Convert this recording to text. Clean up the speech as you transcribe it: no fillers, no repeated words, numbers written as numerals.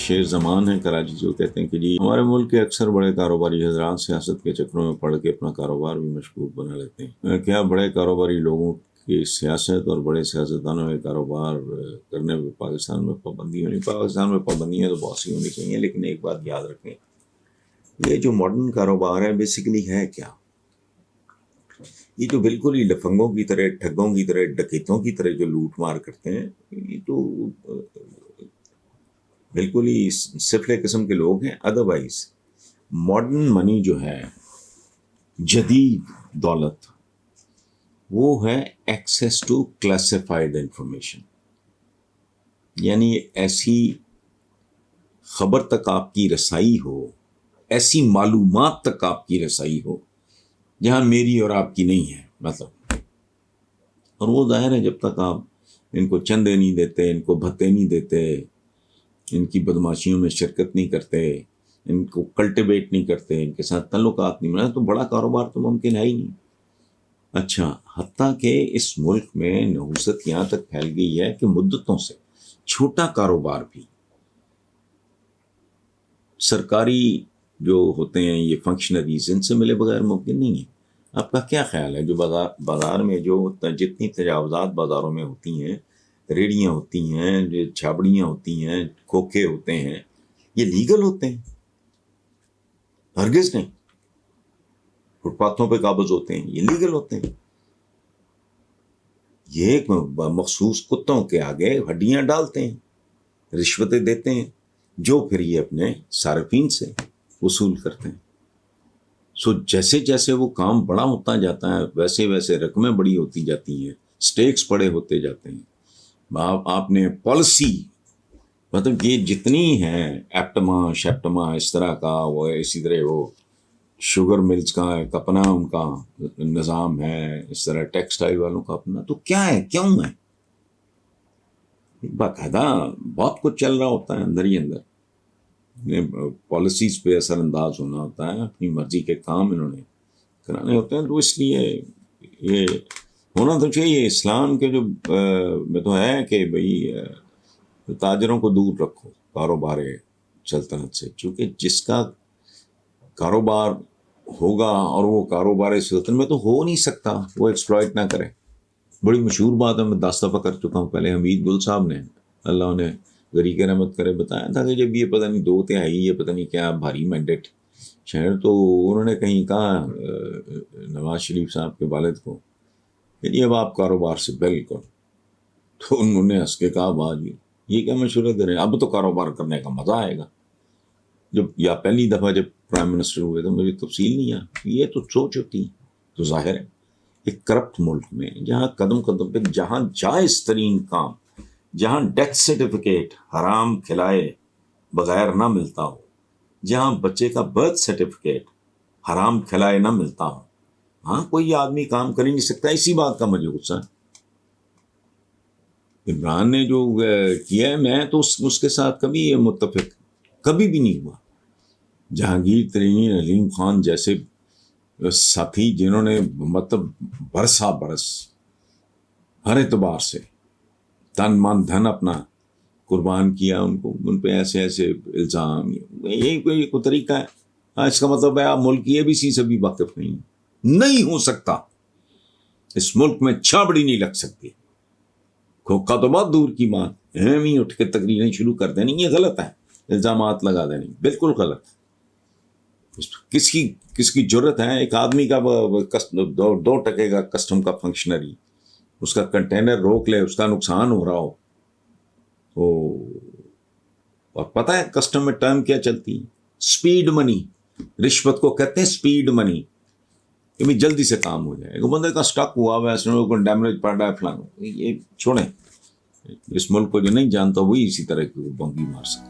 شیر زمان ہے کراچی سے، وہ کہتے ہیں کہ جی ہمارے ملک کے اکثر بڑے کاروباری حضرات سیاست کے چکروں میں پڑھ کے اپنا کاروبار بھی مشکوک بنا لیتے ہیں۔ کیا بڑے کاروباری لوگوں کی سیاست اور بڑے سیاستدانوں کے کاروبار کرنے میں پاکستان میں پابندی ہونی؟ پاکستان میں پابندیاں تو بہت سی ہونی چاہیے، لیکن ایک بات یاد رکھیں، یہ جو ماڈرن کاروبار ہے بیسیکلی ہے کیا؟ یہ جو بالکل ہی لفنگوں کی طرح، ٹھگوں کی طرح، ڈکیتوں کی طرح جو لوٹ مار کرتے ہیں، یہ تو بالکل ہی سفلے قسم کے لوگ ہیں۔ ادروائز ماڈرن منی جو ہے، جدید دولت، وہ ہے ایکسیس ٹو کلاسیفائڈ انفارمیشن، یعنی ایسی خبر تک آپ کی رسائی ہو، ایسی معلومات تک آپ کی رسائی ہو جہاں میری اور آپ کی نہیں ہے، مطلب۔ اور وہ ظاہر ہے جب تک آپ ان کو چندے نہیں دیتے، ان کو بھتے نہیں دیتے، ان کی بدماشیوں میں شرکت نہیں کرتے، ان کو کلٹیویٹ نہیں کرتے، ان کے ساتھ تعلقات نہیں بناتے، تو بڑا کاروبار تو ممکن ہے ہی نہیں۔ اچھا، حتیٰ کہ اس ملک میں نحوست یہاں تک پھیل گئی ہے کہ مدتوں سے چھوٹا کاروبار بھی سرکاری جو ہوتے ہیں یہ فنکشنریز، ان سے ملے بغیر ممکن نہیں ہے۔ آپ کا کیا خیال ہے جو بازار میں جو جتنی تجاوزات بازاروں میں ہوتی ہیں، ریڑیاں ہوتی ہیں، جو چھابڑیاں ہوتی ہیں، کھوکھے ہوتے ہیں، یہ لیگل ہوتے ہیں؟ ہرگز نہیں۔ فٹ پاتھوں پہ قابض ہوتے ہیں، یہ لیگل ہوتے ہیں۔ یہ مخصوص کتوں کے آگے ہڈیاں ڈالتے ہیں، رشوتیں دیتے ہیں، جو پھر یہ اپنے صارفین سے وصول کرتے ہیں۔ جیسے جیسے وہ کام بڑا ہوتا جاتا ہے، ویسے ویسے رقمیں بڑی ہوتی جاتی ہیں، سٹیکس بڑے ہوتے جاتے ہیں۔ آپ نے پالیسی، مطلب یہ جتنی ہیں ایپٹما شیپٹما اس طرح کا، وہ اسی طرح وہ شوگر ملز کا ایک اپنا ان کا نظام ہے، اس طرح ٹیکسٹائل والوں کا اپنا، تو کیا ہے، کیوں ہے؟ باقاعدہ بہت کچھ چل رہا ہوتا ہے اندر ہی اندر، پالیسیز پہ اثر انداز ہونا ہوتا ہے، اپنی مرضی کے کام انہوں نے کرانے ہوتے ہیں۔ تو اس لیے یہ ہونا تو چاہیے۔ اسلام کے جو میں تو ہے کہ بھئی تاجروں کو دور رکھو کاروبار سلطنت سے، چونکہ جس کا کاروبار ہوگا اور وہ کاروبار سلطنت میں تو ہو نہیں سکتا، وہ ایکسپلائٹ نہ کرے۔ بڑی مشہور بات ہے، میں 10 دفعہ کر چکا ہوں پہلے، حمید گل صاحب نے، اللہ انہیں غریق رحمت کرے، بتایا تھا کہ جب یہ پتہ نہیں 2/3 یہ پتہ نہیں کیا بھاری مینڈیٹ شہر، تو انہوں نے کہیں کہا نواز شریف صاحب کے والد کو کہ جی اب آپ کاروبار سے بالکل، تو انہوں نے ہنس کے کہا واہ جی یہ کیا مشورہ دے رہے ہیں، اب تو کاروبار کرنے کا مزہ آئے گا۔ جب یا پہلی دفعہ جب پرائم منسٹر ہوئے تو مجھے تفصیل نہیں ہے، یہ تو سوچ ہوتی ہے۔ تو ظاہر ہے ایک کرپٹ ملک میں جہاں قدم قدم پہ، جہاں جائز ترین کام، جہاں ڈیتھ سرٹیفکیٹ حرام کھلائے بغیر نہ ملتا ہو، جہاں بچے کا برتھ سرٹیفکیٹ حرام کھلائے نہ ملتا ہو، ہاں کوئی آدمی کام کر ہی نہیں سکتا۔ اسی بات کا مجھے غصہ ہے۔ عمران نے جو کیا ہے، میں تو اس کے ساتھ کبھی متفق کبھی بھی نہیں ہوا۔ جہانگیر ترینی، علیم خان جیسے ساتھی جنہوں نے مطلب برسا برس ہر اعتبار سے تن من دھن اپنا قربان کیا، ان پہ ایسے ایسے الزام، یہ کوئی طریقہ ہے؟ اس کا مطلب ہے آپ ملک کی ABC سے بھی واقف نہیں ہو سکتا۔ اس ملک میں چھابڑی نہیں لگ سکتی، کھوکھا تو بہت دور کی بات، ہی اٹھ کے تقریریں شروع کر دینی، یہ غلط ہے، الزامات لگا دینی بالکل غلط۔ کس کی جرت ہے ایک آدمی کا 2% کا کسٹم کا فنکشنری، اس کا کنٹینر روک لے، اس کا نقصان ہو رہا ہو، اور پتہ ہے کسٹم میں ٹرم کیا چلتی ہے؟ سپیڈ منی۔ رشوت کو کہتے ہیں سپیڈ منی، کہ بھی جلدی سے کام ہو جائے۔ ایک بندے کا سٹاک ہوا ہوا ہے، ڈیمیج پڑ رہا ہے فلاں، یہ چھوڑیں۔ اس ملک کو جو نہیں جانتا وہی اسی طرح کی بنگی مار سکتا۔